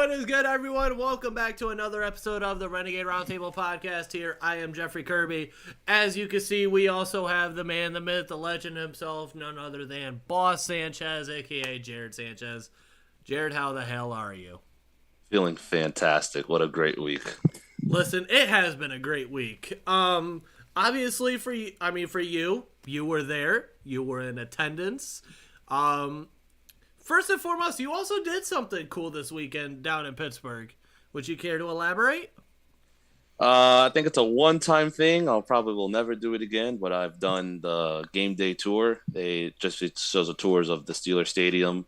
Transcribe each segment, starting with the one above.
What is good, everyone? Welcome back to another episode of the Renegade Roundtable podcast here. I am Jeffrey Kirby. As you can see, we also have the man, the myth, the legend himself, none other than Boss Sanchez, a.k.a. Jarryd Sanchez. Jarryd, how the hell are you? Feeling fantastic. What a great week. Listen, it has been a great week. Obviously, for you, you were there. You were in attendance. First and foremost, you also did something cool this weekend down in Pittsburgh. Would you care to elaborate? I think it's a one-time thing. I'll probably will never do it again, but I've done the game day tour. It shows the tours of the Steelers Stadium,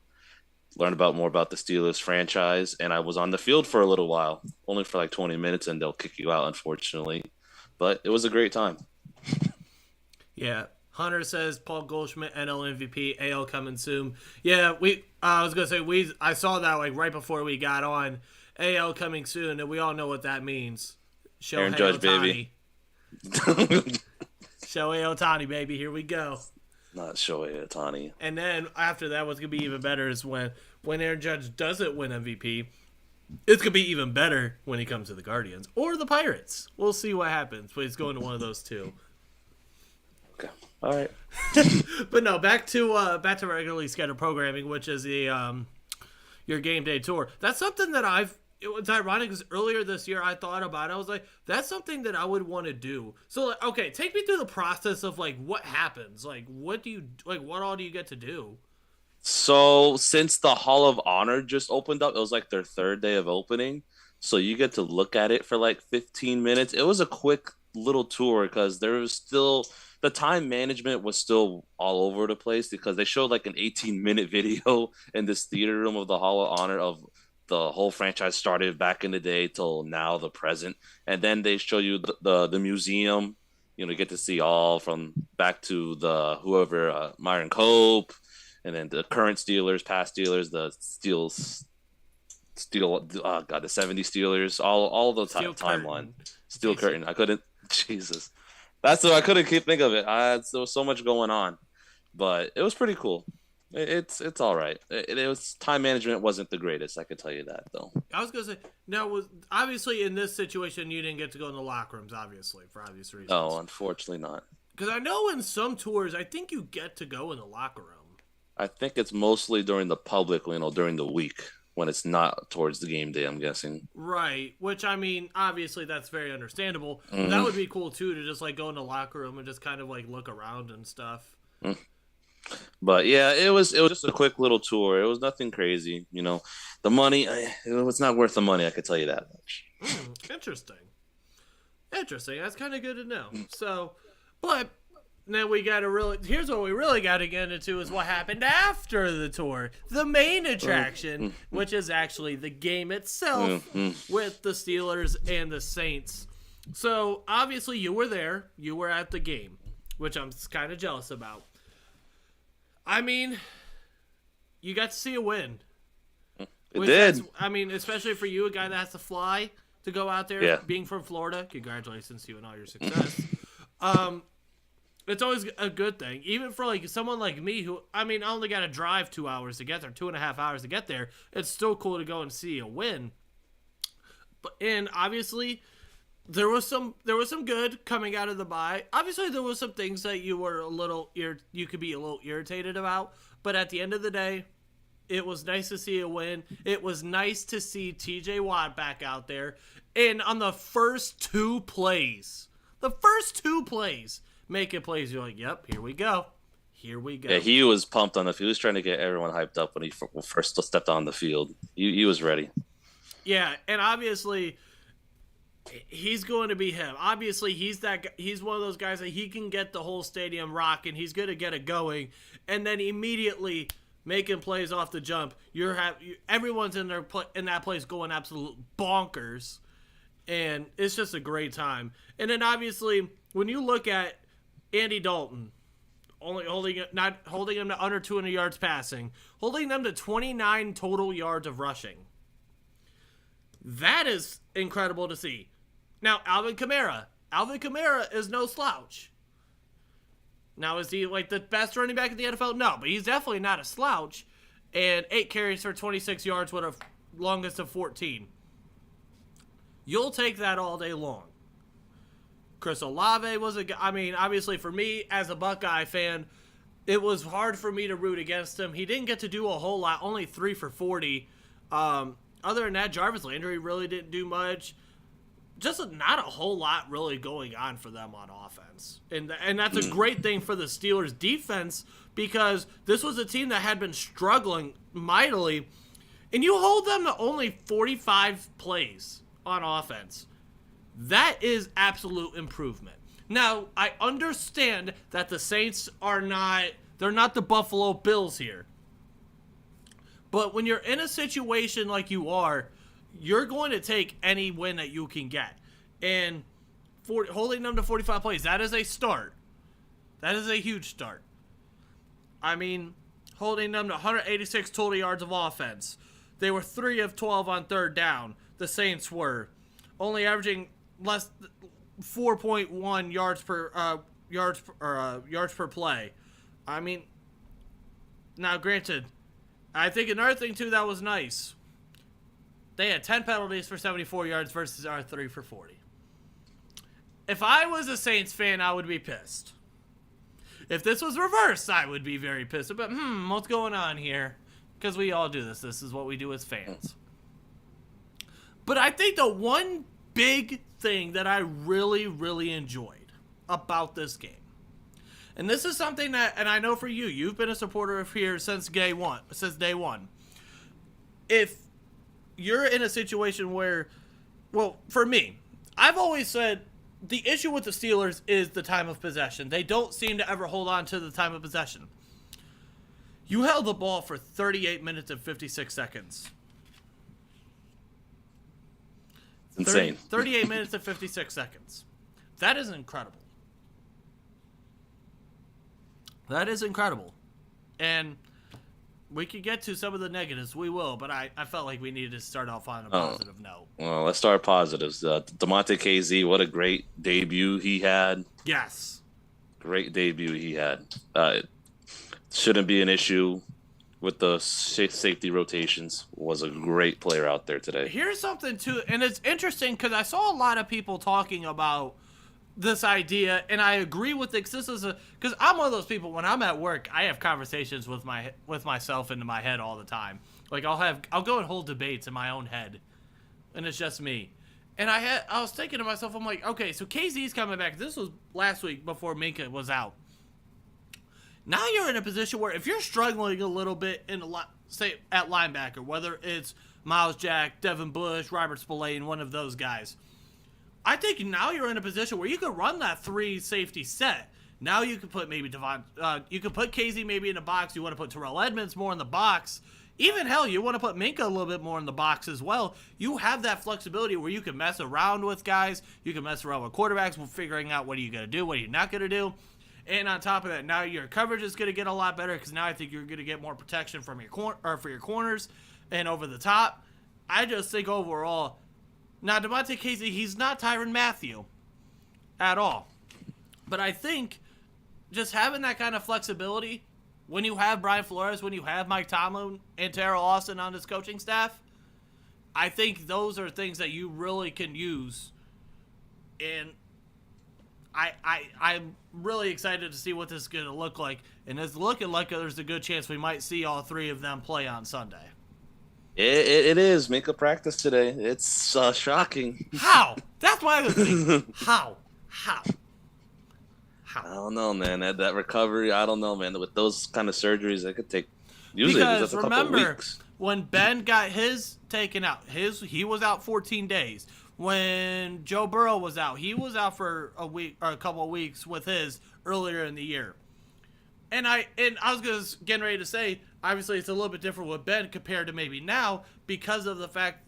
learn more about the Steelers franchise, and I was on the field for a little while, only for like 20 minutes, and they'll kick you out, unfortunately. But it was a great time. Yeah. Hunter says Paul Goldschmidt, NL MVP, AL coming soon. Yeah, I was gonna say I saw that like right before we got on. AL coming soon, and we all know what that means. Aaron Judge, baby. Shohei Ohtani, baby. Here we go. Not Shohei Ohtani. And then after that, what's gonna be even better is when Aaron Judge doesn't win MVP. It's gonna be even better when he comes to the Guardians or the Pirates. We'll see what happens, but he's going to one of those two. Okay. All right. But no, back to regularly scheduled programming, which is your game day tour. That's something that it was ironic because earlier this year I thought about it. I was like, that's something that I would want to do. So, like, okay, take me through the process of like what happens. Like, what all do you get to do? So since the Hall of Honor just opened up, it was like their third day of opening. So you get to look at it for like 15 minutes. It was a quick little tour because there was still the time management was still all over the place because they showed like an 18-minute video in this theater room of the Hall of Honor of the whole franchise started back in the day till now, the present. And then they show you the museum, you get to see all from back to the whoever, Myron Cope, and then the current Steelers, past Steelers, the the 70 Steelers, all the timeline. Steel curtain. I couldn't, Jesus. That's what I couldn't think of it. There was so much going on, but it was pretty cool. It's all right. It was time management wasn't the greatest. I could tell you that though. I was gonna say now obviously in this situation you didn't get to go in the locker rooms, obviously for obvious reasons. Oh, unfortunately not. Because I know in some tours I think you get to go in the locker room. I think it's mostly during the public, during the week when it's not towards the game day, I'm guessing. Right, which I mean, obviously that's very understandable. Mm-hmm. That would be cool too to just like go in the locker room and just kind of like look around and stuff. Mm. But yeah, it was just a quick little tour. It was nothing crazy, The money, it was not worth the money. I could tell you that much. Interesting. That's kind of good to know. So, but now here's what we really got to get into is what happened after the tour. The main attraction, which is actually the game itself with the Steelers and the Saints. So, obviously, you were there. You were at the game, which I'm kind of jealous about. I mean, you got to see a win. It did. Especially for you, a guy that has to fly to go out there, yeah. Being from Florida. Congratulations to you and all your success. It's always a good thing, even for like someone like me who, I only got to drive 2 hours to get there, 2.5 hours to get there. It's still cool to go and see a win. And obviously, there was some good coming out of the bye. Obviously, there was some things that you were you could be a little irritated about. But at the end of the day, it was nice to see a win. It was nice to see T.J. Watt back out there, and on the first two plays. Making plays, you're like, yep, here we go. Yeah, he was pumped on the field. He was trying to get everyone hyped up when he first stepped on the field. He was ready. Yeah, and obviously, he's going to be him. Obviously, he's one of those guys that he can get the whole stadium rocking. He's going to get it going, and then immediately making plays off the jump. Everyone's in that place going absolute bonkers, and it's just a great time. And then obviously, when you look at Andy Dalton, not holding him to under 200 yards passing, holding them to 29 total yards of rushing. That is incredible to see. Now, Alvin Kamara is no slouch. Now, is he like the best running back in the NFL? No, but he's definitely not a slouch. And 8 carries for 26 yards with longest of 14. You'll take that all day long. Chris Olave was obviously for me as a Buckeye fan, it was hard for me to root against him. He didn't get to do a whole lot, only 3 for 40. Other than that, Jarvis Landry really didn't do much. Just not a whole lot really going on for them on offense. And that's a great thing for the Steelers defense, because this was a team that had been struggling mightily. And you hold them to only 45 plays on offense. That is absolute improvement. Now, I understand that the Saints they're not the Buffalo Bills here. But when you're in a situation like you are, you're going to take any win that you can get. And holding them to 45 plays, that is a start. That is a huge start. I mean, holding them to 186 total yards of offense. They were 3 of 12 on third down. The Saints were only averaging less 4.1 yards per play. I mean, now granted, I think another thing too that was nice. They had 10 penalties for 74 yards versus our 3 for 40. If I was a Saints fan, I would be pissed. If this was reversed, I would be very pissed. But what's going on here? Because we all do this. This is what we do as fans. But I think the one big thing that I really, really enjoyed about this game, and this is something that, and I know for you, you've been a supporter of here since day one. If you're in a situation where, well, for me, I've always said the issue with the Steelers is the time of possession. They don't seem to ever hold on to the time of possession. You held the ball for 38 minutes and 56 seconds. Insane. 38 minutes and 56 seconds. That is incredible. That is incredible. And we could get to some of the negatives. We will, but I felt like we needed to start off on a positive note. Well, let's start positives. DeMonte KZ, what a great debut he had. Yes. Great debut he had. Shouldn't be an issue with the safety rotations. Was a great player out there today. Here's something, too, and it's interesting because I saw a lot of people talking about this idea, and I agree with it, because I'm one of those people, when I'm at work, I have conversations with myself into my head all the time. Like, I'll go and hold debates in my own head, and it's just me. And I was thinking to myself, I'm like, okay, so KZ's coming back. This was last week before Minka was out. Now you're in a position where if you're struggling a little bit say at linebacker, whether it's Miles Jack, Devin Bush, Robert Spillane, one of those guys, I think now you're in a position where you could run that 3 safety set. Now you could put maybe you could put KZ maybe in the box. You want to put Terrell Edmonds more in the box. Even hell, you want to put Minka a little bit more in the box as well. You have that flexibility where you can mess around with guys. You can mess around with quarterbacks, figuring out what are you going to do, what are you not going to do. And on top of that, now your coverage is going to get a lot better because now I think you're going to get more protection from for your corners and over the top. I just think overall, now DeMonte KZ, he's not Tyrann Mathieu at all. But I think just having that kind of flexibility, when you have Brian Flores, when you have Mike Tomlin and Terrell Austin on his coaching staff, I think those are things that you really can use. And I'm really excited to see what this is going to look like. And it's looking like there's a good chance we might see all 3 of them play on Sunday. It is. Make a practice today. It's shocking. How? That's my other thing. How? I don't know, man. That recovery, I don't know, man. With those kind of surgeries, that could take usually because a couple remember, weeks. When Ben got his taken out, he was out 14 days. When Joe Burrow was out, he was out for a week or a couple of weeks with his earlier in the year. And I was getting ready to say, obviously it's a little bit different with Ben compared to maybe now because of the fact,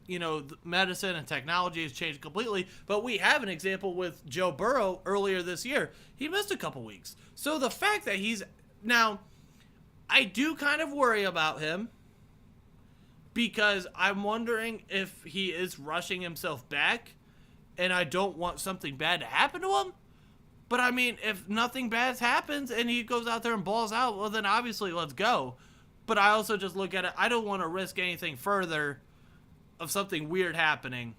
medicine and technology has changed completely. But we have an example with Joe Burrow earlier this year. He missed a couple weeks. So the fact that now, I do kind of worry about him because I'm wondering if he is rushing himself back and I don't want something bad to happen to him. But, I mean, if nothing bad happens and he goes out there and balls out, well, then obviously let's go. But I also just look at it, I don't want to risk anything further of something weird happening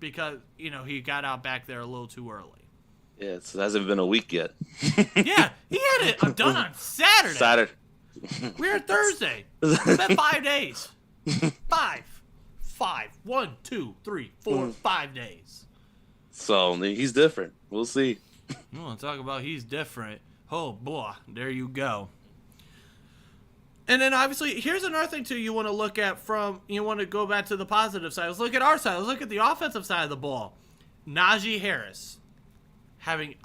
because, he got out back there a little too early. Yeah, it hasn't been a week yet. Yeah, he had it done on Saturday. We're at Thursday. It's been 5 days. 5. 1, 2, 3, 4, 5 days. So he's different. We'll see. You want to talk about he's different? Oh boy, there you go. And then obviously, here's another thing too. You want to look at you want to go back to the positive side. Let's look at our side. Let's look at the offensive side of the ball. Najee Harris having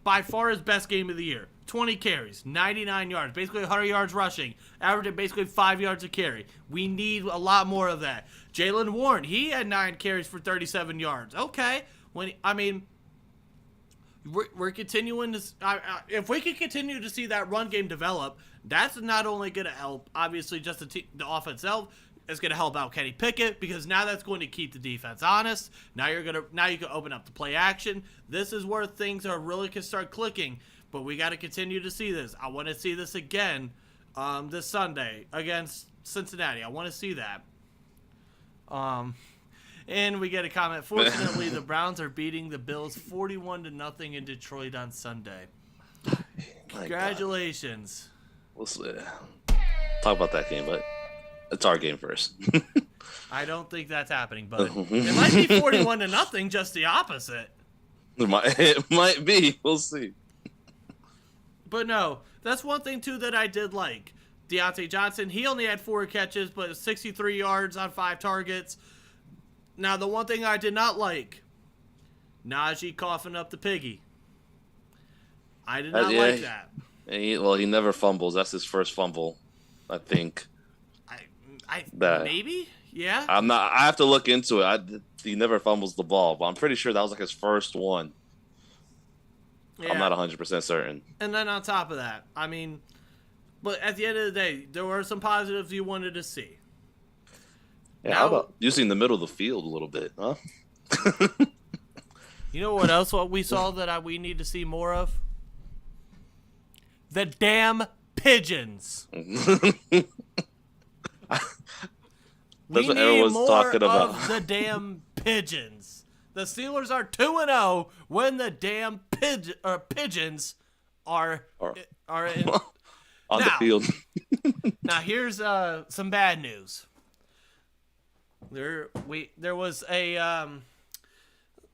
by far his best game of the year. 20 carries, 99 yards, basically 100 yards rushing, averaging basically 5 yards a carry. We need a lot more of that. Jaylen Warren, he had 9 carries for 37 yards. Okay, we're continuing to. If we can continue to see that run game develop, that's not only going to help, obviously, just the offense itself. It's going to help out Kenny Pickett because now that's going to keep the defense honest. Now you can open up the play action. This is where things are really can start clicking. But we got to continue to see this. I want to see this again this Sunday against Cincinnati. I want to see that. And we get a comment. Fortunately, the Browns are beating the Bills 41-0 in Detroit on Sunday. Congratulations. We'll talk about that game, but it's our game first. I don't think that's happening, but it might be 41-0, just the opposite. It might be. We'll see. But no, that's one thing, too, that I did like. Deontay Johnson, he only had 4 catches, but 63 yards on 5 targets. Now, the one thing I did not like, Najee coughing up the piggy. I did not like that. He never fumbles. That's his first fumble, I think. Maybe? Yeah? I have to look into it. He never fumbles the ball, but I'm pretty sure that was like his first one. Yeah. I'm not 100% certain. And then on top of that, but at the end of the day, there were some positives you wanted to see. Yeah, how about using the middle of the field a little bit, huh? You know what we saw that we need to see more of? The damn pigeons. That's what everyone's talking about. Of the damn pigeons. The Steelers are 2-0 when the damn pigeons are in, on the field. Now here's some bad news. There was a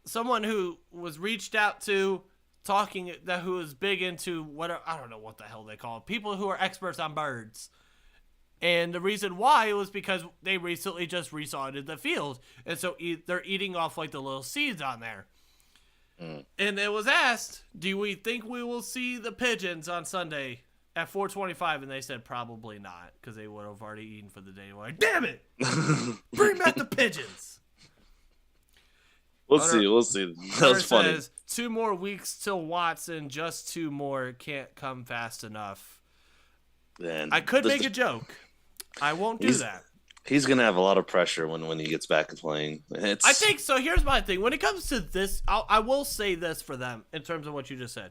someone who was reached out to who was big into I don't know what the hell they call it, people who are experts on birds. And the reason why was because they recently just resodded the field. And so they're eating off like the little seeds on there. And it was asked, do we think we will see the pigeons on Sunday at 4:25? And they said probably not because they would have already eaten for the day. We're like, damn it! Bring back the pigeons! We'll see. That was funny. Says, 2 more weeks till Watson. Just 2 more. Can't come fast enough. Then I could make a joke. I won't do that. He's going to have a lot of pressure when he gets back and playing. I think so. Here's my thing. When it comes to this, I will say this for them in terms of what you just said.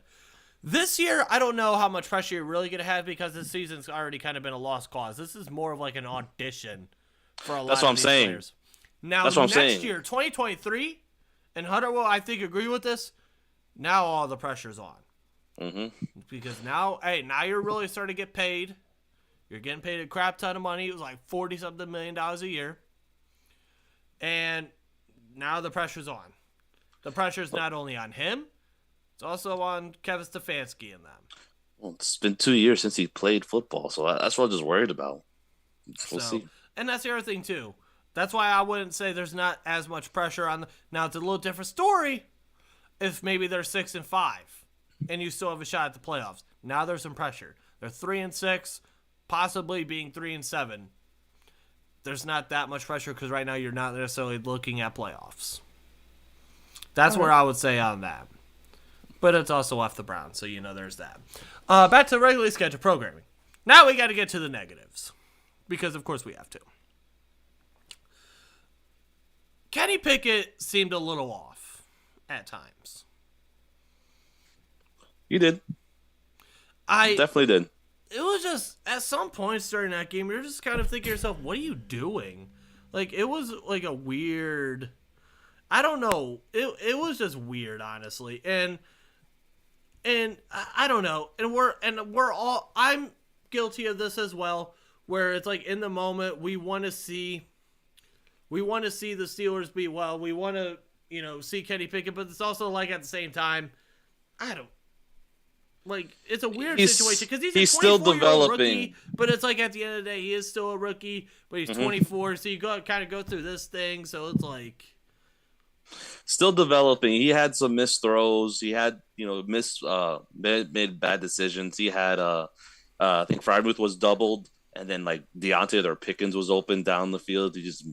This year, I don't know how much pressure you're really going to have because this season's already kind of been a lost cause. This is more of like an audition for a lot of these players. Now, next year, 2023, and Hunter will, I think, agree with this, now all the pressure's on. Mm-hmm. Because now you're really starting to get paid. You're getting paid a crap ton of money. It was like $40-something million a year. And now the pressure's on. The pressure's not only on him, it's also on Kevin Stefanski and them. Well, it's been 2 years since he played football, so that's what I'm just worried about. We'll see. And that's the other thing, too. That's why I wouldn't say there's not as much pressure on now, it's a little different story if maybe they're 6-5 and you still have a shot at the playoffs. Now there's some pressure. They're 3-6, possibly being 3-7. There's not that much pressure because right now you're not necessarily looking at playoffs. That's where I would say on that. But it's also off the Browns, so there's that. Back to regularly scheduled programming. Now we got to get to the negatives because, of course, we have to. Kenny Pickett seemed a little off at times. You did. I definitely did. It was just, at some points during that game, you're just kind of thinking to yourself, what are you doing? Like, it was like a weird, I don't know. It was just weird, honestly. And I don't know. And we're all, I'm guilty of this as well, where it's like in the moment we want to see the Steelers be well. We want to, see Kenny Pickett, but it's also like at the same time, I don't, like, it's a weird situation because he's a 24-year-old rookie, but it's like at the end of the day, he is still a rookie, but he's 24, so you kind of go through this thing, so it's like... Still developing. He had some missed throws. He had, made bad decisions. He had, I think Freiermuth was doubled, and then, like, Deontay or Pickens was open down the field. He just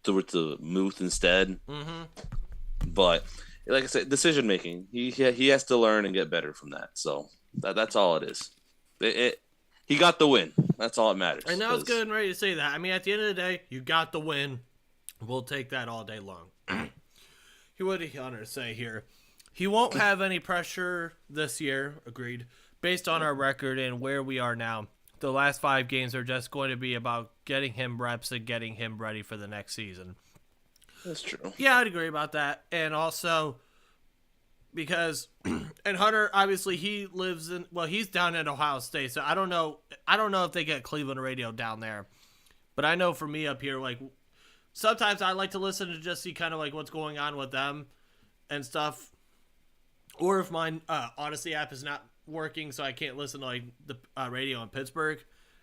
threw it to Muth instead. Mm-hmm. But, like I said, decision-making. He has to learn and get better from that, so... That's all it is. He got the win. That's all that matters. And I was good and ready to say that. I mean, at the end of the day, you got the win. We'll take that all day long. What did Hunter say here? He won't have any pressure this year. Agreed. Based on our record and where we are now, the last 5 games are just going to be about getting him reps and getting him ready for the next season. That's true. Yeah, I'd agree about that. And also... because, and Hunter, obviously, he's down in Ohio State, so I don't know if they get Cleveland radio down there, but I know for me up here, like, sometimes I like to listen to just see kind of, like, what's going on with them and stuff, or if my Odyssey app is not working, so I can't listen to, like, the radio in Pittsburgh,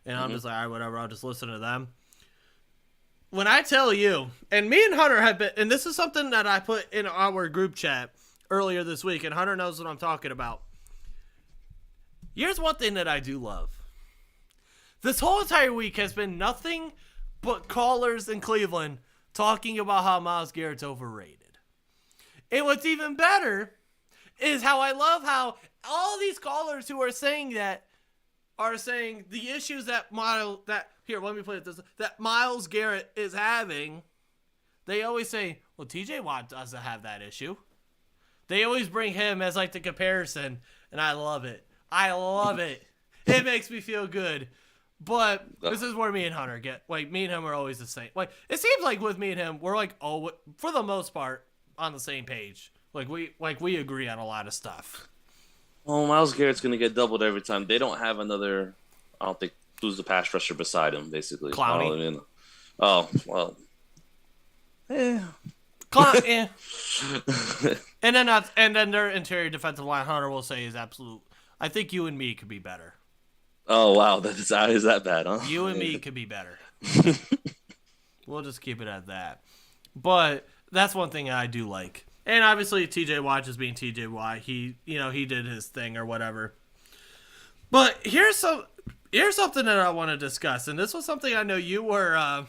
and I'm just like, all right, whatever, I'll just listen to them. When I tell you, and me and Hunter have been, and this is something that I put in our group chat earlier this week, and Hunter knows what I'm talking about. Here's one thing that I do love. This whole entire week has been nothing but callers in Cleveland talking about how Myles Garrett's overrated. And what's even better is how I love how all these callers who are saying that are saying the issues that Myles Garrett is having. They always say, well, TJ Watt doesn't have that issue. They always bring him as, like, the comparison, and I love it. It makes me feel good. But this is where me and Hunter get, like, me and him are always the same. Like, it seems like with me and him, we're, like, for the most part, on the same page. Like, we agree on a lot of stuff. Well, Myles Garrett's going to get doubled every time. They don't have another, I don't think, who's the pass rusher beside him, basically. Clowney. Oh, well. Yeah. Yeah. And then their interior defensive line, Hunter will say, is absolute. I think you and me could be better. Oh wow, is that bad, huh? You and me could be better. We'll just keep it at that. But that's one thing I do like. And obviously TJ Watt just being TJ Watt, he did his thing or whatever. But here's something that I want to discuss, and this was something I know you were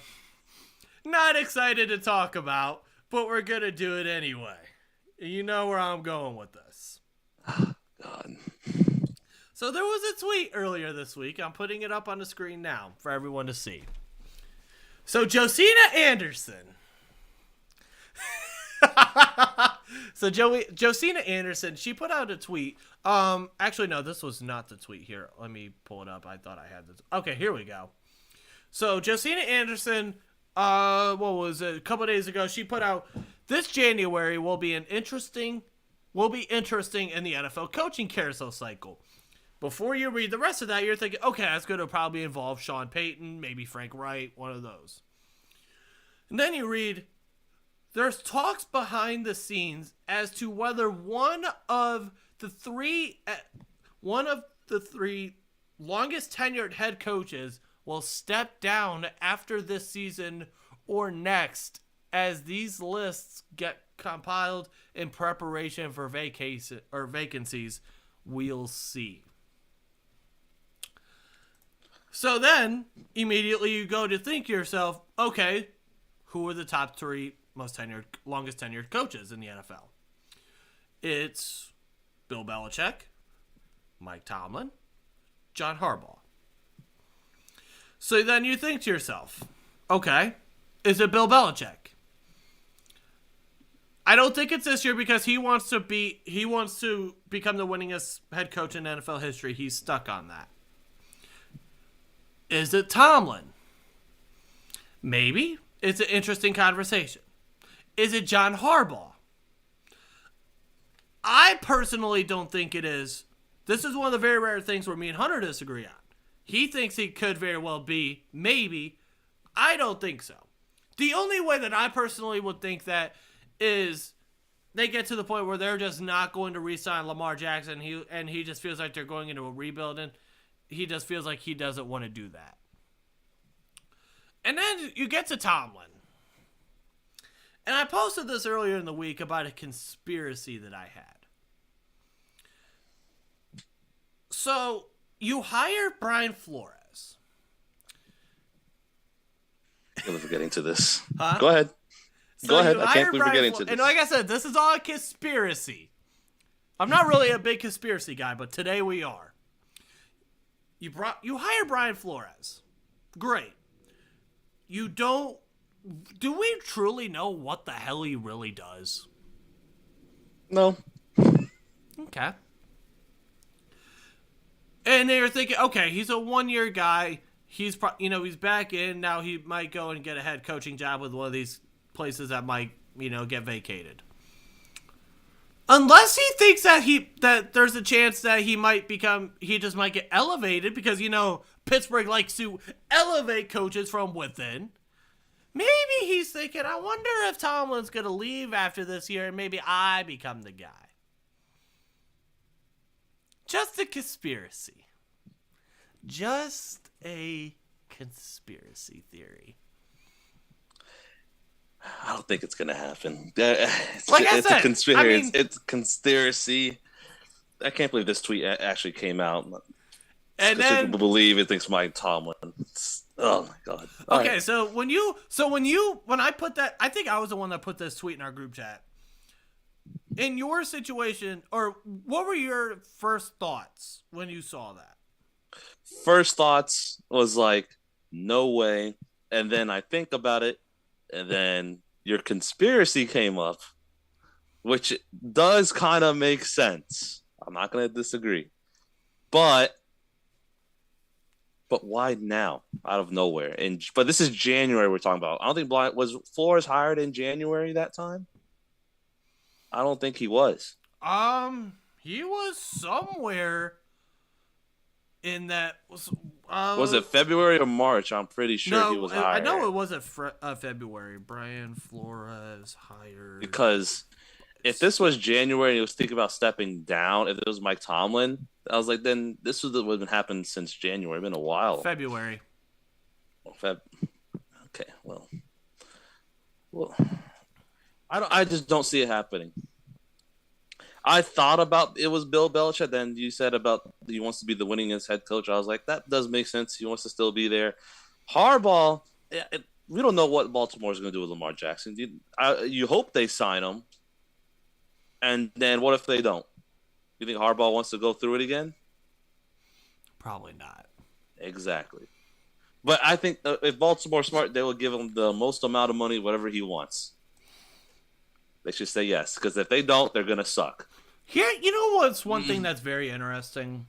not excited to talk about. But we're going to do it anyway. You know where I'm going with this. God. So there was a tweet earlier this week. I'm putting it up on the screen now for everyone to see. So Josina Anderson. Josina Anderson, she put out a tweet. Actually, no, this was not the tweet here. Let me pull it up. I thought I had this. Okay, here we go. So Josina Anderson... what was it? A couple days ago, she put out, this January will be interesting in the NFL coaching carousel cycle. Before you read the rest of that, you're thinking, okay, that's going to probably involve Sean Payton, maybe Frank Wright, one of those. And then you read, there's talks behind the scenes as to whether one of the three longest tenured head coaches will step down after this season or next, as these lists get compiled in preparation for vacancies. We'll see. So then, immediately you go to think to yourself, okay, who are the top 3 longest tenured coaches in the NFL? It's Bill Belichick, Mike Tomlin, John Harbaugh. So then you think to yourself, okay, is it Bill Belichick? I don't think it's this year because he wants to become the winningest head coach in NFL history. He's stuck on that. Is it Tomlin? Maybe. It's an interesting conversation. Is it John Harbaugh? I personally don't think it is. This is one of the very rare things where me and Hunter disagree on. He thinks he could very well be, maybe. I don't think so. The only way that I personally would think that is they get to the point where they're just not going to re-sign Lamar Jackson, and he just feels like they're going into a rebuild, and he just feels like he doesn't want to do that. And then you get to Tomlin. And I posted this earlier in the week about a conspiracy that I had. So, you hire Brian Flores. I'm forgetting to this. Huh? Go ahead. So Go ahead. you I can't believe we're getting to this. And like I said, this is all a conspiracy. I'm not really a big conspiracy guy, but today we are. You hire Brian Flores. Great. You don't... Do we truly know what the hell he really does? No. Okay. And they're thinking, okay, he's a one-year guy. He's back in. Now he might go and get a head coaching job with one of these places that might, get vacated. Unless he thinks that there's a chance that he just might get elevated because, Pittsburgh likes to elevate coaches from within. Maybe he's thinking, I wonder if Tomlin's going to leave after this year and maybe I become the guy. Just a conspiracy. Just a conspiracy theory. I don't think it's going to happen. It's a conspiracy. It's a conspiracy. I can't believe this tweet actually came out. And then people believe it thinks Mike Tomlin. Oh my god. Okay, right. so when I put that, I think I was the one that put this tweet in our group chat. In your situation, or what were your first thoughts when you saw that? First thoughts was like, no way. And then I think about it, and then your conspiracy came up, which does kind of make sense. I'm not going to disagree. But why now? Out of nowhere. But this is January we're talking about. I don't think was Flores hired in January that time? I don't think he was. He was somewhere in that. Was it February or March? I'm pretty sure he was hired. I know it wasn't February. Brian Flores hired. Because if this was January and he was thinking about stepping down, if it was Mike Tomlin, I was like, then this would have been happened since January. It's been a while. February. Okay, well, I just don't see it happening. I thought about it was Bill Belichick. Then you said about he wants to be the winningest head coach. I was like, that does make sense. He wants to still be there. Harbaugh, we don't know what Baltimore is going to do with Lamar Jackson. You hope they sign him. And then what if they don't? You think Harbaugh wants to go through it again? Probably not. Exactly. But I think if Baltimore's smart, they will give him the most amount of money, whatever he wants. They should say yes, because if they don't, they're going to suck. Here, you know what's one thing that's very interesting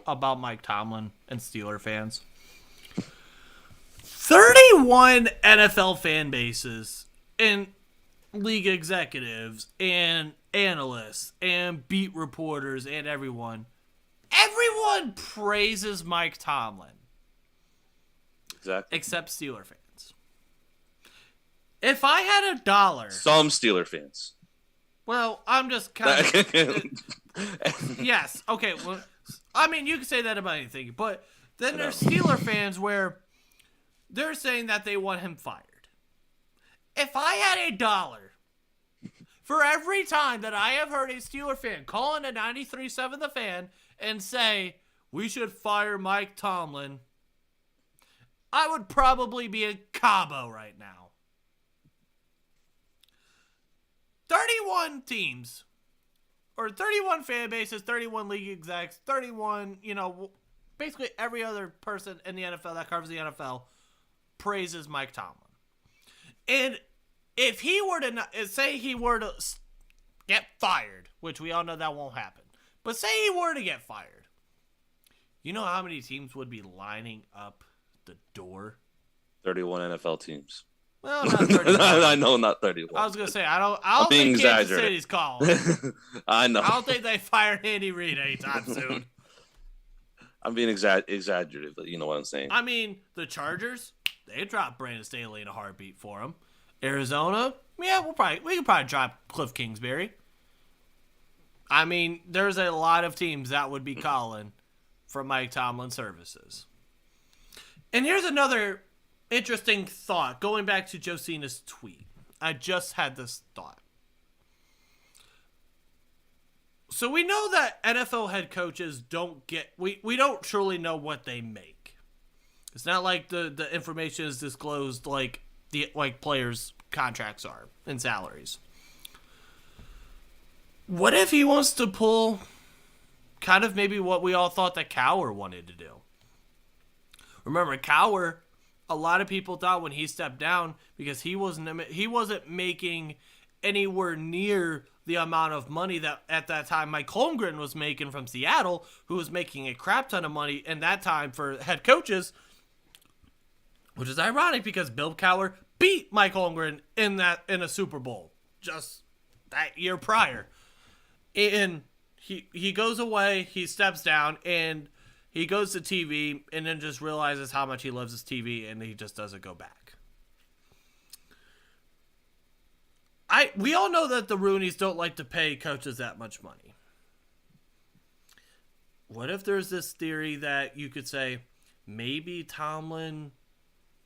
about Mike Tomlin and Steeler fans? 31 NFL fan bases and league executives and analysts and beat reporters and everyone praises Mike Tomlin. Exactly. Except Steeler fans. If I had $1... Some Steeler fans. Well, I'm just kind of... Yes. Okay. Well, I mean, you can say that about anything, but then there's Steeler fans where they're saying that they want him fired. If I had $1 for every time that I have heard a Steeler fan call in a 93.7 The Fan and say, we should fire Mike Tomlin, I would probably be in Cabo right now. 31 teams, or 31 fan bases, 31 league execs, 31, basically every other person in the NFL that covers the NFL praises Mike Tomlin. And if he were to, say he were to get fired, which we all know that won't happen, but say he were to get fired, you know how many teams would be lining up the door? 31 NFL teams. Well, not 31. I know, not 31. I was gonna say I don't think Kansas City's calling. I know. I don't think they fire Andy Reid anytime soon. I'm being exaggerative, but you know what I'm saying. I mean, the Chargers, they dropped Brandon Staley in a heartbeat for him. Arizona, yeah, we could probably drop Cliff Kingsbury. I mean, there's a lot of teams that would be calling for Mike Tomlin services. And here's another interesting thought, going back to Josina's tweet. I just had this thought. So we know that NFL head coaches don't get... We don't truly know what they make. It's not like the information is disclosed like players' contracts are and salaries. What if he wants to pull kind of maybe what we all thought that Cowher wanted to do? Remember, Cowher, a lot of people thought when he stepped down, because he wasn't making anywhere near the amount of money that at that time Mike Holmgren was making from Seattle, who was making a crap ton of money in that time for head coaches, which is ironic because Bill Cowher beat Mike Holmgren in a Super Bowl just that year prior. And he goes away, he steps down, and he goes to TV and then just realizes how much he loves his TV, and he just doesn't go back. We all know that the Rooneys don't like to pay coaches that much money. What if there's this theory that you could say maybe Tomlin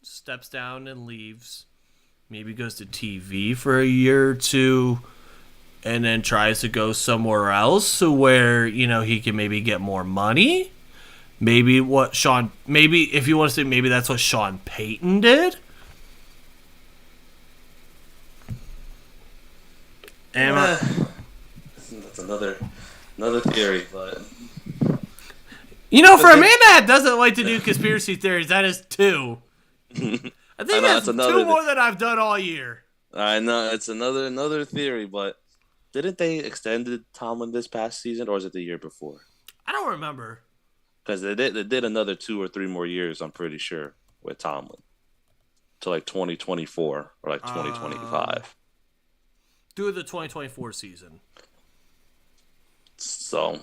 steps down and leaves, maybe goes to TV for a year or two, and then tries to go somewhere else where, he can maybe get more money? Maybe if you want to say maybe that's what Sean Payton did? That's another theory, but for a man that doesn't like to do conspiracy theories, that is two. I think that's two more than I've done all year. I know it's another theory, but didn't they extend Tomlin this past season, or was it the year before? I don't remember. Because they did another 2 or 3 more years, I'm pretty sure, with Tomlin to like 2024 or like 2025. Through the 2024 season. So.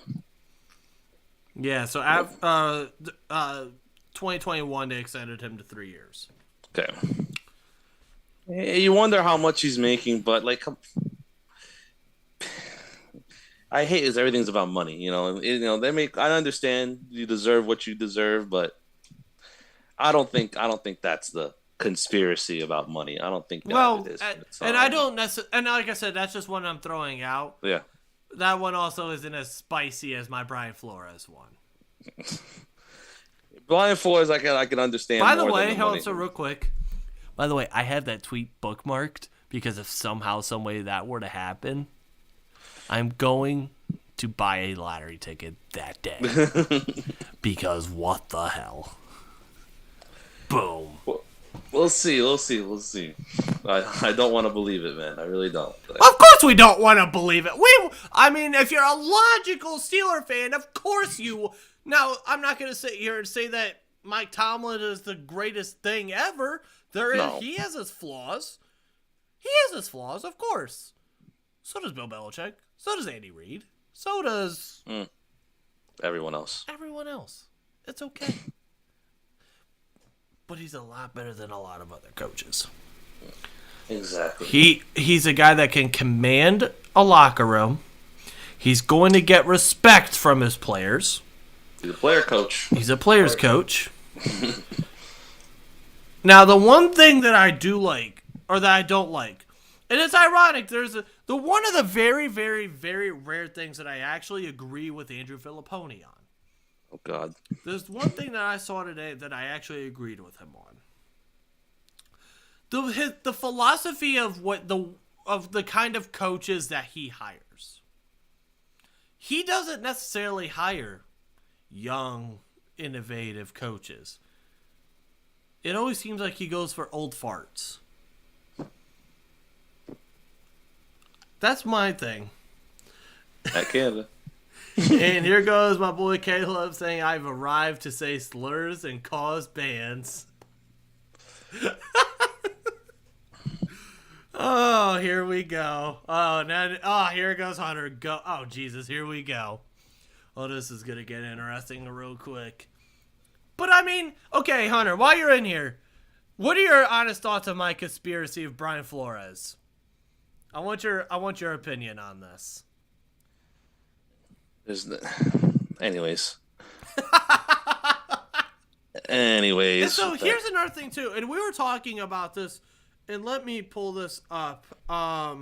Yeah, so 2021 they extended him to 3 years. Okay. You wonder how much he's making, but like, I hate is everything's about money. They make. I understand you deserve what you deserve, but I don't think that's the conspiracy about money. I don't think that it is. And I don't necessarily. And like I said, that's just one I'm throwing out. Yeah. That one also isn't as spicy as my Brian Flores one. Brian Flores, I can understand. By the way, hold on, so real quick. By the way, I have that tweet bookmarked because if somehow, some way that were to happen, I'm going to buy a lottery ticket that day. Because what the hell? Boom. We'll see. I don't want to believe it, man. I really don't. Of course we don't want to believe it. If you're a logical Steeler fan, of course you... Now, I'm not going to sit here and say that Mike Tomlin is the greatest thing ever. He has his flaws. Of course. So does Bill Belichick. So does Andy Reid. So does... Everyone else. It's okay. But he's a lot better than a lot of other coaches. Exactly. He's a guy that can command a locker room. He's going to get respect from his players. He's a player coach. He's a player's coach. Now, the one thing that I do like, or that I don't like, and it's ironic, the one of the very, very, very rare things that I actually agree with Andrew Filipponi on. Oh, God. There's one thing that I saw today that I actually agreed with him on. The philosophy of the kind of coaches that he hires. He doesn't necessarily hire young, innovative coaches. It always seems like he goes for old farts. That's my thing. At Canada. And here goes my boy Caleb saying I've arrived to say slurs and cause bans. Oh, here we go. Oh, now, here goes Hunter. Go. Oh, Jesus, here we go. Oh, this is gonna get interesting real quick. But I mean, okay, Hunter, while you're in here, what are your honest thoughts on my conspiracy of Brian Flores? I want your opinion on this. Anyways. Anyways. And so here's another thing too, and we were talking about this, and let me pull this up. Let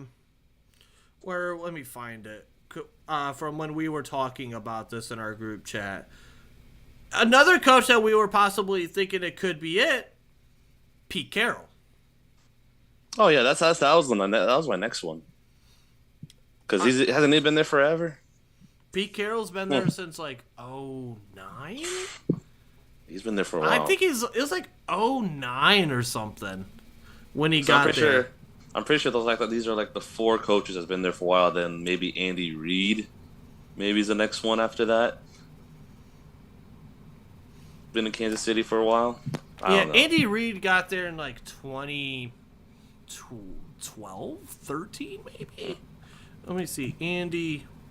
me find it. From when we were talking about this in our group chat. Another coach that we were possibly thinking it could be Pete Carroll. Oh yeah, that was my next one. Because hasn't he been there forever? Pete Carroll's been there since like 2009. He's been there for a while. I think it was like 2009 or something when he got there. I'm pretty sure these are like the 4 coaches that's been there for a while. Then maybe Andy Reid, maybe he's the next one after that. Been in Kansas City for a while. I don't know. Andy Reid got there in like 2012, 13 maybe. Let me see.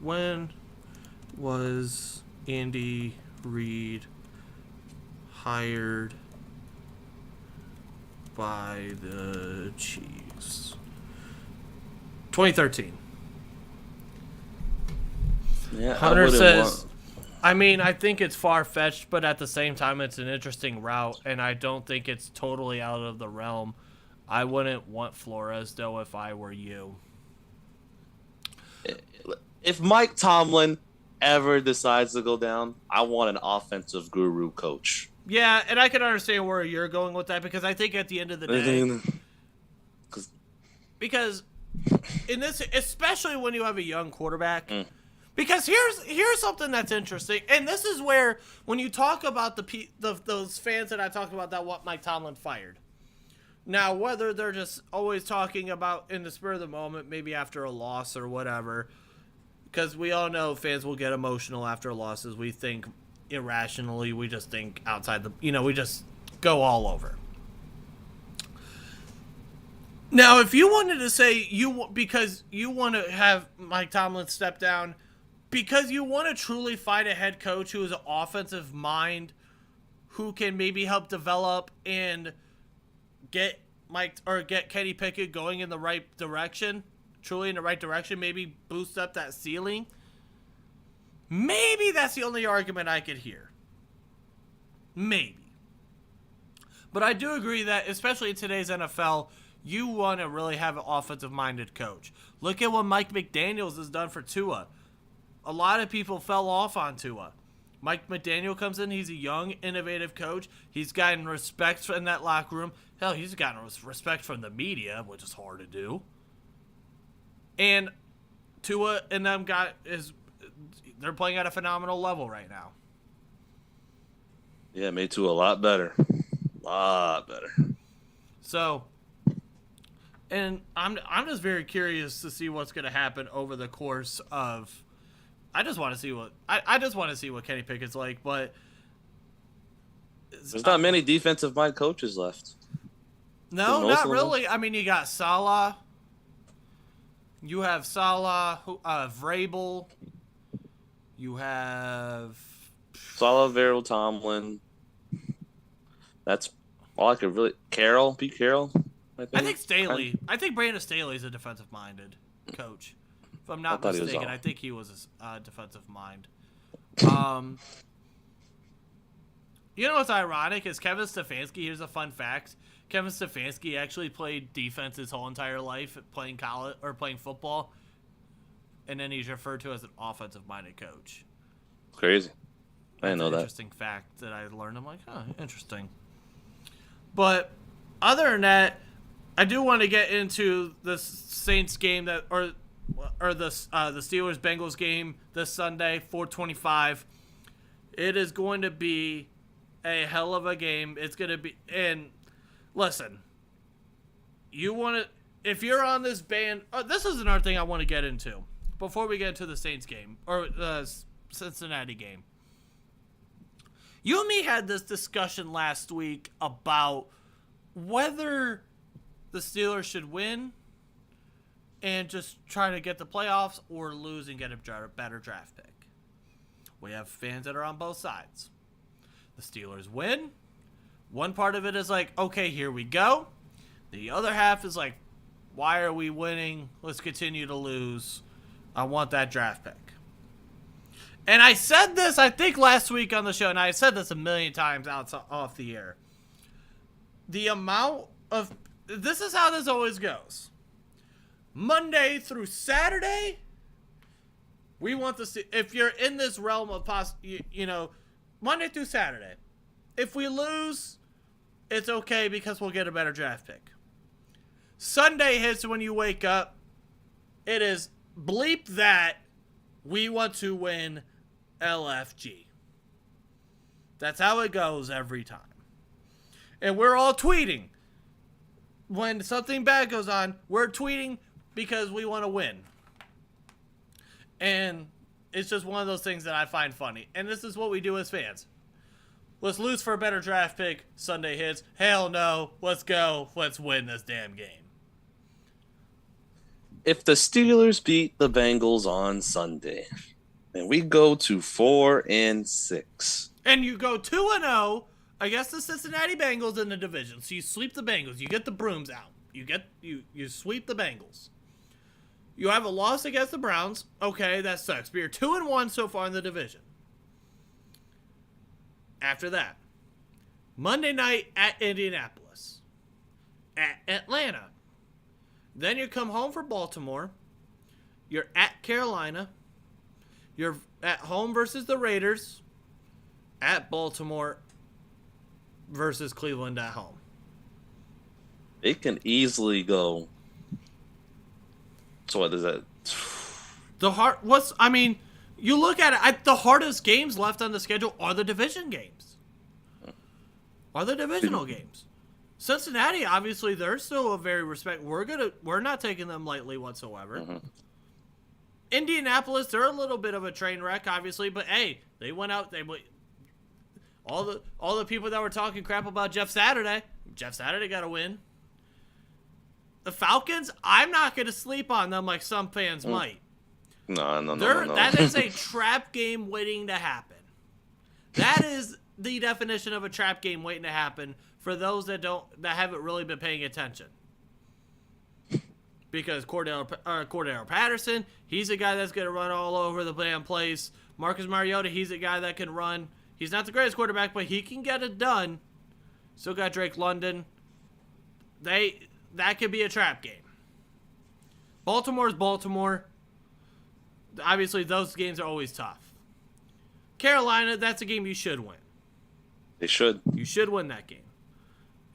When was Andy Reid hired by the Chiefs? 2013. Yeah, Hunter says, I think it's far-fetched, but at the same time, it's an interesting route, and I don't think it's totally out of the realm. I wouldn't want Flores, though, if I were you. If Mike Tomlin ever decides to go down, I want an offensive guru coach. Yeah, and I can understand where you're going with that, because I think at the end of the day, because in this, especially when you have a young quarterback, because here's something that's interesting, and this is where when you talk about those fans that I talked about that want Mike Tomlin fired. Now, whether they're just always talking about in the spur of the moment, maybe after a loss or whatever, because we all know fans will get emotional after losses. We think irrationally. We just think outside we just go all over. Now, if you wanted to say because you want to have Mike Tomlin step down, because you want to truly find a head coach who is an offensive mind, who can maybe help develop and get Kenny Pickett going in the right direction, truly in the right direction, maybe boost up that ceiling. Maybe that's the only argument I could hear. Maybe. But I do agree that, especially in today's NFL, you want to really have an offensive-minded coach. Look at what Mike McDaniels has done for Tua. A lot of people fell off on Tua. Mike McDaniel comes in. He's a young, innovative coach. He's gotten respect in that locker room. Hell, he's gotten respect from the media, which is hard to do. And Tua and them they're playing at a phenomenal level right now. Yeah, made Tua a lot better. A lot better. So, and I'm just very curious to see what's going to happen over the course of. I just want to see what Kenny Pickett's like, but there's not many defensive mind coaches left. No, not really. I mean, you got Salah. You have Salah, Vrabel. You have Salah, Vrabel, Tomlin. That's all I could really. Pete Carroll. I think Staley. I think Brandon Staley's a defensive-minded coach. If I'm not mistaken, I think he was a defensive mind. You know what's ironic is Kevin Stefanski. Here's a fun fact: Kevin Stefanski actually played defense his whole entire life, playing college or playing football, and then he's referred to as an offensive-minded coach. Crazy. I didn't know that. Interesting fact that I learned. I'm like, interesting. But other than that, I do want to get into the Saints game or the Steelers Bengals game this Sunday, 4:25. It is going to be a hell of a game. It's going to be, and listen, if you're on this band, this is another thing I want to get into before we get into the Saints game or the Cincinnati game. You and me had this discussion last week about whether the Steelers should win and just try to get the playoffs or lose and get a better draft pick. We have fans that are on both sides. The Steelers win. One part of it is like, okay, here we go. The other half is like, why are we winning? Let's continue to lose. I want that draft pick. And I said this, I think, last week on the show, and I said this a million times off the air. The amount of... This is how this always goes. Monday through Saturday, we want to see... If you're in this realm of... Monday through Saturday. If we lose, it's okay because we'll get a better draft pick. Sunday hits when you wake up. It is bleep that we want to win LFG. That's how it goes every time. And we're all tweeting. When something bad goes on, we're tweeting because we want to win. And it's just one of those things that I find funny. And this is what we do as fans. Let's lose for a better draft pick. Sunday hits. Hell no. Let's go. Let's win this damn game. If the Steelers beat the Bengals on Sunday, and we go to 4-6, and you go 2-0 against the Cincinnati Bengals in the division, so you sweep the Bengals, you get the brooms out, you sweep the Bengals. You have a loss against the Browns. Okay, that sucks. But you're 2-1 so far in the division. After that, Monday night at Indianapolis, at Atlanta. Then you come home for Baltimore. You're at Carolina. You're at home versus the Raiders. At Baltimore versus Cleveland at home. It can easily go. So what is that? You look at it. The hardest games left on the schedule are the division games. Are the divisional games. Cincinnati, obviously, they're still a very we're not taking them lightly whatsoever. Mm-hmm. Indianapolis, they're a little bit of a train wreck, obviously, but hey, they went out. All the people that were talking crap about Jeff Saturday got a win. The Falcons, I'm not going to sleep on them like some fans might. No. That is a trap game waiting to happen. That is the definition of a trap game waiting to happen for those that haven't really been paying attention. Because Cordero Patterson, he's a guy that's going to run all over the damn place. Marcus Mariota, he's a guy that can run. He's not the greatest quarterback, but he can get it done. Still got Drake London. That could be a trap game. Baltimore's Baltimore. Obviously, those games are always tough. Carolina, that's a game you should win. They should. You should win that game.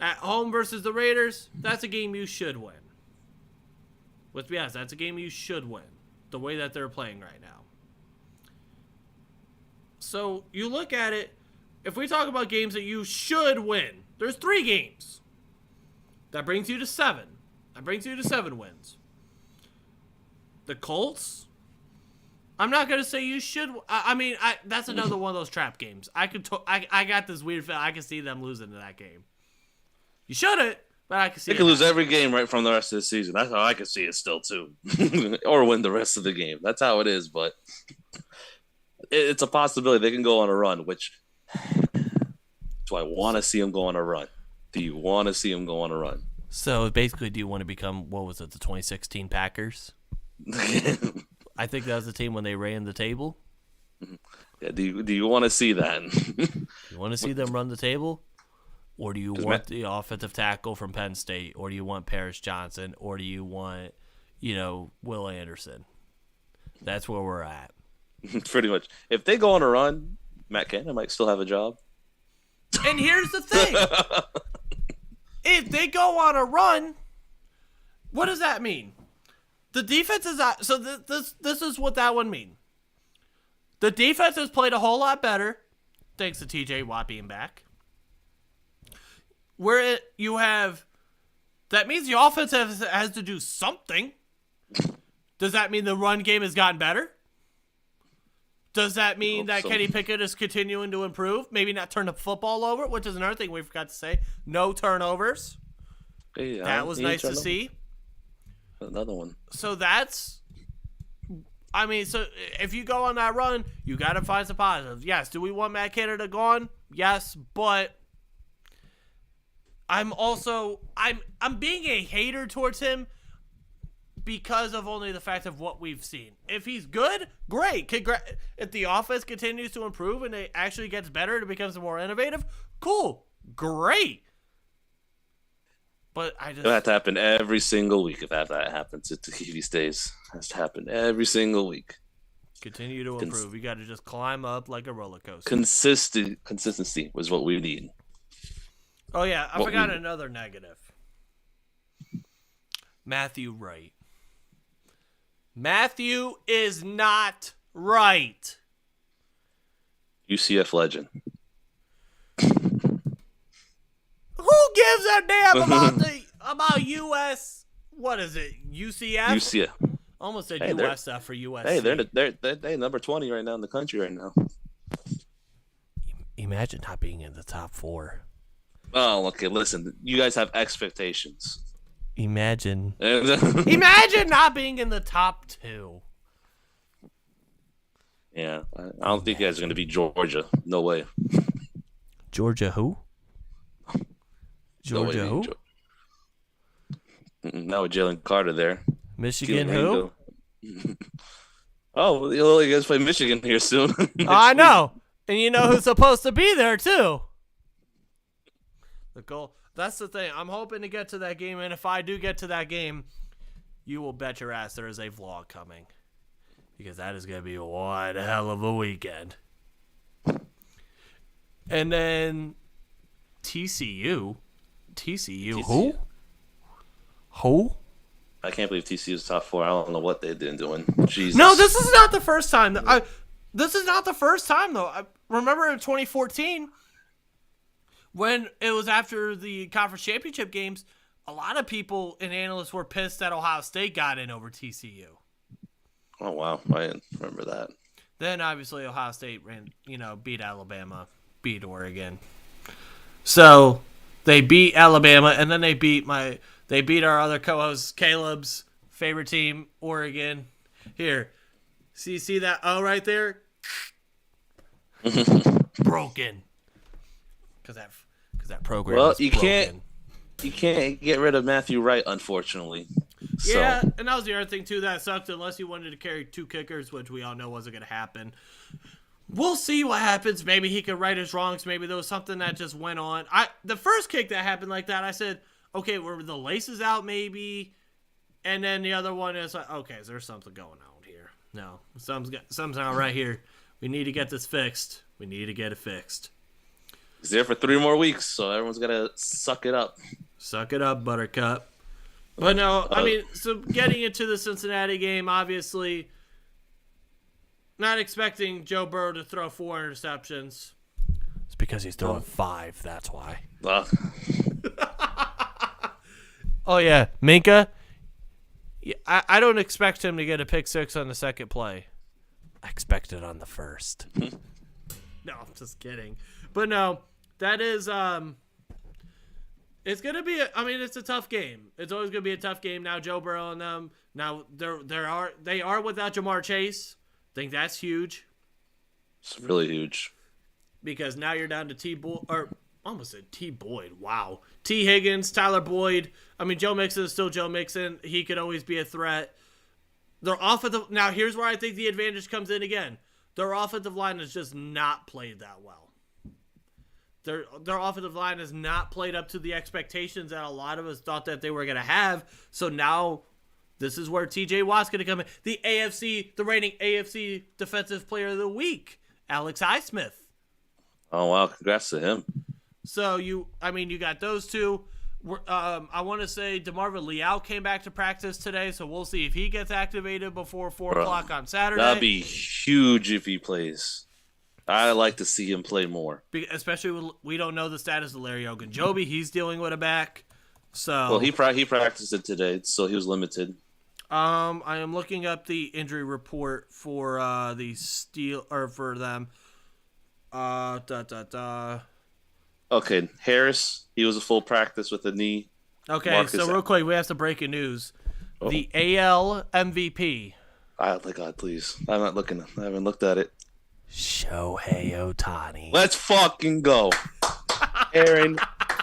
At home versus the Raiders, that's a game you should win. Let's be honest, that's a game you should win. The way that they're playing right now. So, you look at it, if we talk about games that you should win, there's 3 games. That brings you to 7. That brings you to 7 wins. The Colts, I'm not going to say you should. That's another one of those trap games. I got this weird feeling. I can see them losing to that game. You shouldn't, but I can see they can lose every game right from the rest of the season. That's how I can see it still, too. Or win the rest of the game. That's how it is, but it's a possibility they can go on a run, which do I want to see them go on a run? Do you want to see them go on a run? So, basically, do you want to become, the 2016 Packers? I think that was the team when they ran the table. Yeah, do you want to see that? You want to see them run the table? Or do you want the offensive tackle from Penn State? Or do you want Paris Johnson? Or do you want, Will Anderson? That's where we're at. Pretty much. If they go on a run, Matt Canada might still have a job. And here's the thing. If they go on a run, what does that mean? The defense is out. So this is what that would mean. The defense has played a whole lot better, thanks to TJ Watt being back. That means the offense has to do something. Does that mean the run game has gotten better? Does that mean that Kenny Pickett is continuing to improve? Maybe not turn the football over, which is another thing we forgot to say. No turnovers. Yeah, that was nice to see. Another one. So that's, I mean, so if you go on that run, you got to find some positives. Yes, do we want Matt Canada gone? Yes, but I'm being a hater towards him because of only the fact of what we've seen. If he's good, great. If the offense continues to improve and it actually gets better and it becomes more innovative, cool, great. But it'll have to happen every single week if that happens. If he stays, it has to happen every single week. Continue to improve. You got to just climb up like a roller coaster. Consistency was what we need. Oh yeah, I forgot another negative. Matthew Wright. Matthew is not right. UCF legend. Who gives a damn about US? What is it? UCF? UCF. Almost said USF for USC. Hey, they're number 20 right now in the country right now. Imagine not being in the top 4. Oh, okay. Listen, you guys have expectations. Imagine not being in the top 2. Yeah, I don't think you guys are going to beat Georgia. No way. Georgia who? Georgia who? Now with Jalen Carter there. Michigan who? Oh, well, you guys play Michigan here soon. I know. And you know who's supposed to be there, too. The goal. That's the thing. I'm hoping to get to that game, and if I do get to that game, you will bet your ass there is a vlog coming. Because that is going to be one hell of a weekend. And then TCU. TCU who? Who? I can't believe TCU is top 4. I don't know what they've been doing. Jesus. No, this is not the first time. This is not the first time, though. I remember in 2014, when it was after the conference championship games, a lot of people and analysts were pissed that Ohio State got in over TCU. Oh, wow. I didn't remember that. Then, obviously, Ohio State beat Alabama, beat Oregon. So they beat Alabama, and then they beat our other co-host Caleb's favorite team, Oregon. Here, see that O right there? Broken. Because that program. Well, is you broken. can't get rid of Matthew Wright, unfortunately. Yeah, So. and that was the other thing too that sucked. Unless you wanted to carry 2 kickers, which we all know wasn't going to happen. We'll see what happens. Maybe he could right his wrongs. Maybe there was something that just went on. The first kick that happened like that, I said, okay, were the laces out maybe? And then the other one is like, okay, there's something going on here. No, something's not right here. We need to get this fixed. We need to get it fixed. He's there for 3 more weeks, so everyone's got to suck it up. Suck it up, Buttercup. But no, I mean, so getting into the Cincinnati game, obviously, not expecting Joe Burrow to throw 4 interceptions. It's because he's throwing 5, that's why. Oh, yeah, Minka, I don't expect him to get a pick 6 on the second play. I expect it on the first. No, I'm just kidding. But no, that is it's gonna be. It's a tough game. It's always gonna be a tough game. Now Joe Burrow and them. Now they are without Jamar Chase. I think that's huge. It's really huge. Because now you're down to T Boyd. Wow. T Higgins, Tyler Boyd. Joe Mixon is still Joe Mixon. He could always be a threat. Their offensive. Now here's where I think the advantage comes in again. Their offensive line has just not played that well. Their offensive line has not played up to the expectations that a lot of us thought that they were going to have. So now this is where TJ Watt's going to come in. The reigning AFC Defensive Player of the Week, Alex Highsmith. Oh, wow. Congrats to him. So you got those two. I want to say DeMarvin Leal came back to practice today, so we'll see if he gets activated before 4 o'clock on Saturday. That'd be huge if he plays. I'd like to see him play more. Especially we don't know the status of Larry Ogunjobi. He's dealing with a back. So well, he practiced it today, so he was limited. I am looking up the injury report for for them. Okay, Harris, he was a full practice with a knee. Okay, Marcus so real quick, we have some breaking news. the AL MVP. Oh my God, please! I'm not looking. I haven't looked at it. Shohei Ohtani. Let's fucking go, Aaron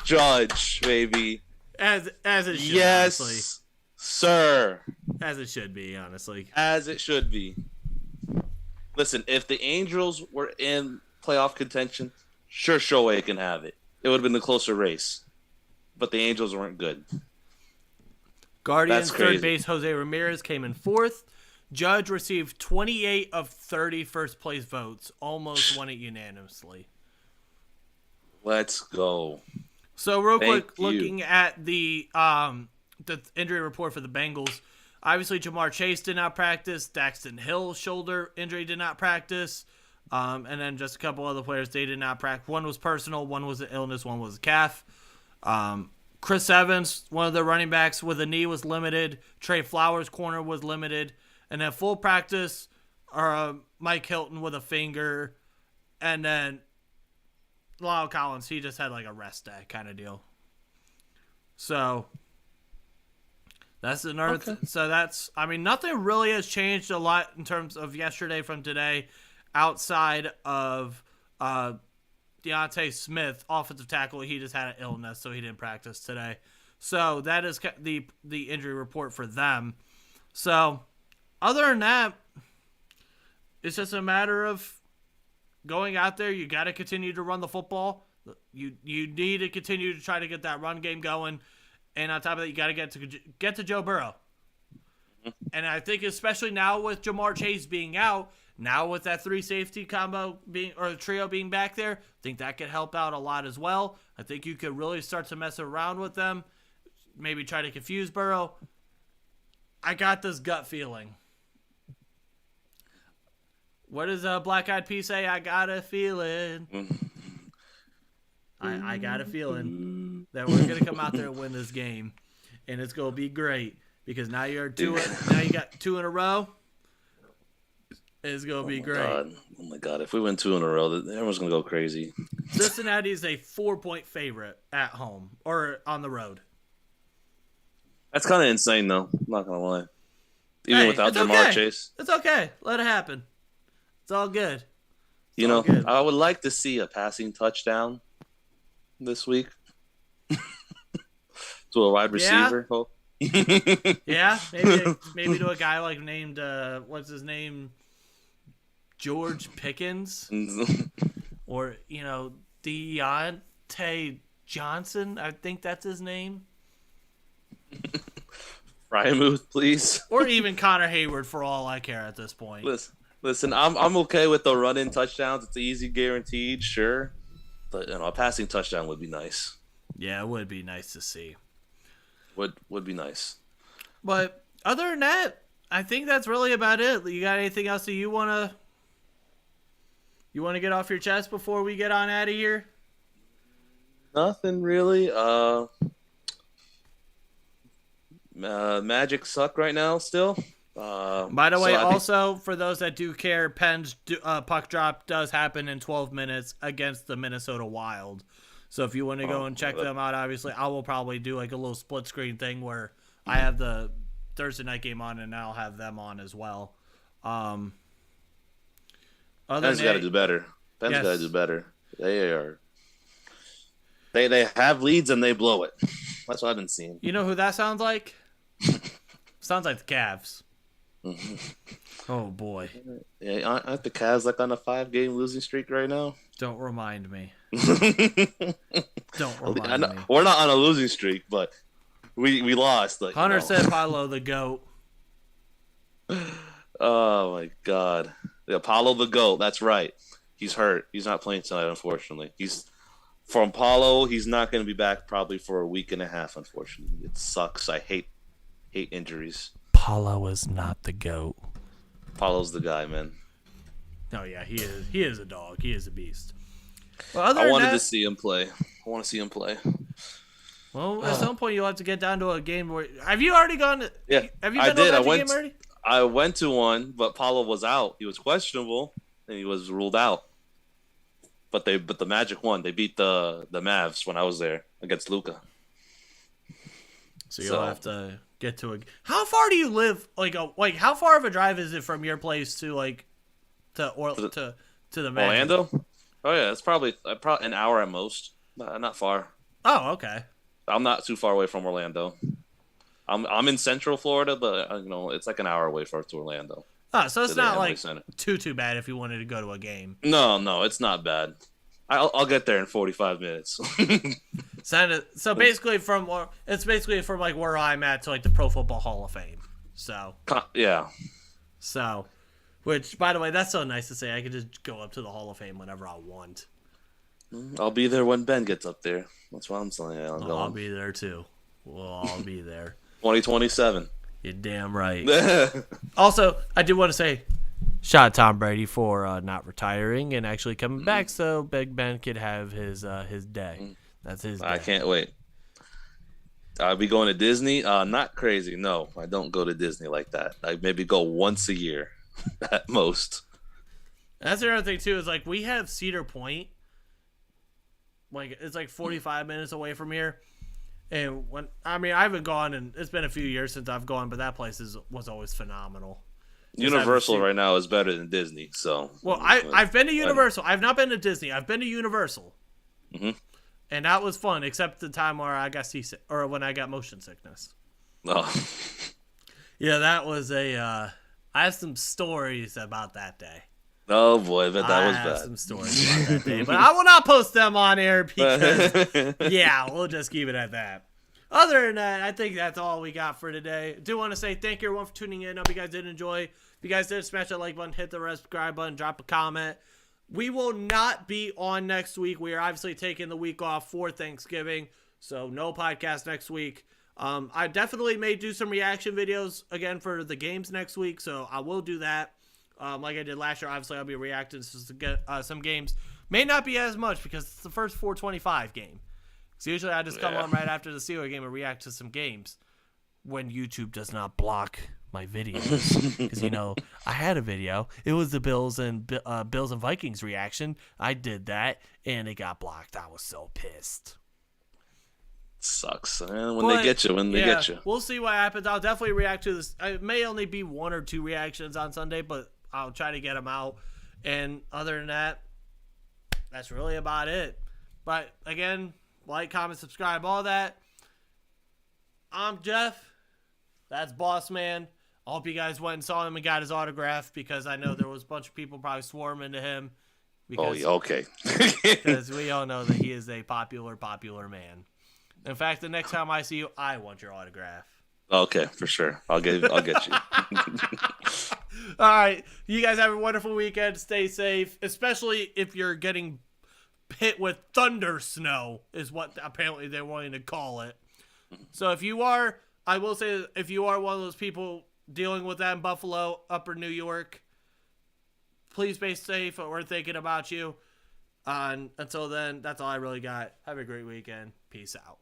Judge, baby. As it should, yes, honestly. Sir. As it should be, honestly. As it should be. Listen, if the Angels were in playoff contention, sure, Shohei can have it. It would have been a closer race. But the Angels weren't good. Guardians third base Jose Ramirez came in fourth. Judge received 28 of 30 first place votes. Almost won it unanimously. Let's go. So real quick, looking at the injury report for the Bengals, obviously Jamar Chase did not practice. Daxton Hill's shoulder injury did not practice. And then just a couple other players, they did not practice. One was personal, one was an illness, one was a calf. Chris Evans, one of the running backs with a knee, was limited. Trey Flowers' corner was limited. And then full practice, Mike Hilton with a finger. And then Lyle Collins, he just had like a rest day kind of deal. So that's another. Okay. So that's, I mean, nothing really has changed a lot in terms of yesterday from today, outside of Deontay Smith, offensive tackle. He just had an illness, so he didn't practice today. So that is the injury report for them. So other than that, it's just a matter of going out there. You got to continue to run the football. You need to continue to try to get that run game going. And on top of that, you got to get to Joe Burrow. And I think especially now with Jamar Chase being out, now with that 3 safety combo trio being back there, I think that could help out a lot as well. I think you could really start to mess around with them, maybe try to confuse Burrow. I got this gut feeling. What does Black Eyed Peas say? I got a feeling. I got a feeling that we're gonna come out there and win this game, and it's gonna be great because now you got 2 in a row. It's gonna be great. God. Oh my God! If we win 2 in a row, everyone's gonna go crazy. Cincinnati is a 4-point favorite at home or on the road. That's kind of insane, though. I'm not gonna lie. Even without Jamar Chase, it's okay. Let it happen. It's all good. Good. I would like to see a passing touchdown this week to a wide receiver. Yeah, maybe to a guy like named what's his name, George Pickens, or Deontay Johnson. I think that's his name. Frymouth, please. Or even Connor Hayward, for all I care at this point. Listen, I'm okay with the run-in touchdowns. It's easy, guaranteed, sure. But a passing touchdown would be nice. Yeah, it would be nice to see. Would be nice. But other than that, I think that's really about it. You got anything else that you wanna get off your chest before we get on out of here? Nothing really. Magic suck right now still. By the way, also, for those that do care, Penn's puck drop does happen in 12 minutes against the Minnesota Wild. So if you want to go and check them out, obviously, I will probably do like a little split screen thing where I have the Thursday night game on and I'll have them on as well. Penn's got to do better. Penn's got to do better. They have leads and they blow it. That's what I've been seeing. You know who that sounds like? Sounds like the Cavs. Oh boy. Yeah, aren't the Cavs like on a 5-game losing streak right now? Don't remind me. Don't I remind know, me. we're not on a losing streak, but we lost. Like, Hunter said Apollo the GOAT. Oh my God. The Apollo the GOAT, that's right. He's hurt. He's not playing tonight, unfortunately. From Apollo, he's not going to be back probably for a week and a half, unfortunately. It sucks. I hate injuries. Apollo is not the GOAT. Apollo's the guy, man. Oh yeah, he is. He is a dog. He is a beast. Well, I wanted to see him play. Well, at some point you'll have to get down to a game where. Have you already gone? Yeah, have you been to a game already? I went to one, but Paulo was out. He was questionable, and he was ruled out. But the Magic won. They beat the Mavs when I was there against Luka. So you'll have to get to a. How far do you live? Like how far of a drive is it from your place to to the Magic? Orlando? Oh yeah, it's probably an hour at most. Not far. Oh, okay. I'm not too far away from Orlando. I'm in Central Florida, but it's like an hour away to Orlando. Oh, so it's To the not Amway like Center. too bad if you wanted to go to a game. No, it's not bad. I'll get there in 45 minutes. So basically it's basically from like where I'm at to like the Pro Football Hall of Fame. So Yeah. So, which by the way, that's so nice to say. I could just go up to the Hall of Fame whenever I want. I'll be there when Ben gets up there. That's what I'm saying. I'll be there too. We'll all be there. 2027. You're damn right. Also, I do want to say, shout out Tom Brady for not retiring and actually coming back, so Big Ben could have his day. That's his day. I can't wait. I'll be going to Disney. Not crazy. No, I don't go to Disney like that. I maybe go once a year at most. That's the other thing too. Is like we have Cedar Point. Like it's like 45 minutes away from here. And I haven't gone, and it's been a few years since I've gone, but that place was always phenomenal. Universal right now is better than Disney. So I've been to Universal. I've not been to Disney. I've been to Universal, and that was fun, except the time where I got seasick or when I got motion sickness. Oh, yeah, that was I have some stories about that day. oh boy, but that was I have bad. some stories about that day, but I will not post them on air because, yeah, we'll just keep it at that. Other than that, I think that's all we got for today. I do want to say thank you everyone for tuning in. I hope you guys did enjoy. If you guys did, smash that like button, hit the subscribe button, drop a comment. We will not be on next week. We are obviously taking the week off for Thanksgiving, so no podcast next week. I definitely may do some reaction videos again for the games next week, so I will do that. Like I did last year, obviously I'll be reacting to some games. May not be as much because it's the first 425 game. So usually I just come on right after the Steelers game and react to some games when YouTube does not block my videos. Because, I had a video. It was the Bills and Vikings reaction. I did that, and it got blocked. I was so pissed. Sucks, man. When they get you. We'll see what happens. I'll definitely react to this. It may only be 1 or 2 reactions on Sunday, but I'll try to get them out. And other than that, that's really about it. But again, like, comment, subscribe, all that. I'm Jeff. That's Boss Man. I hope you guys went and saw him and got his autograph because I know there was a bunch of people probably swarming to him. Because, okay. Because we all know that he is a popular man. In fact, the next time I see you, I want your autograph. Okay, for sure. I'll get you. All right. You guys have a wonderful weekend. Stay safe, especially if you're getting hit with thunder snow is what apparently they're wanting to call it. So if you are, I will say, if you are one of those people dealing with that in Buffalo, Upper New York, please stay safe. We're thinking about you. Until then, that's all I really got. Have a great weekend. Peace out.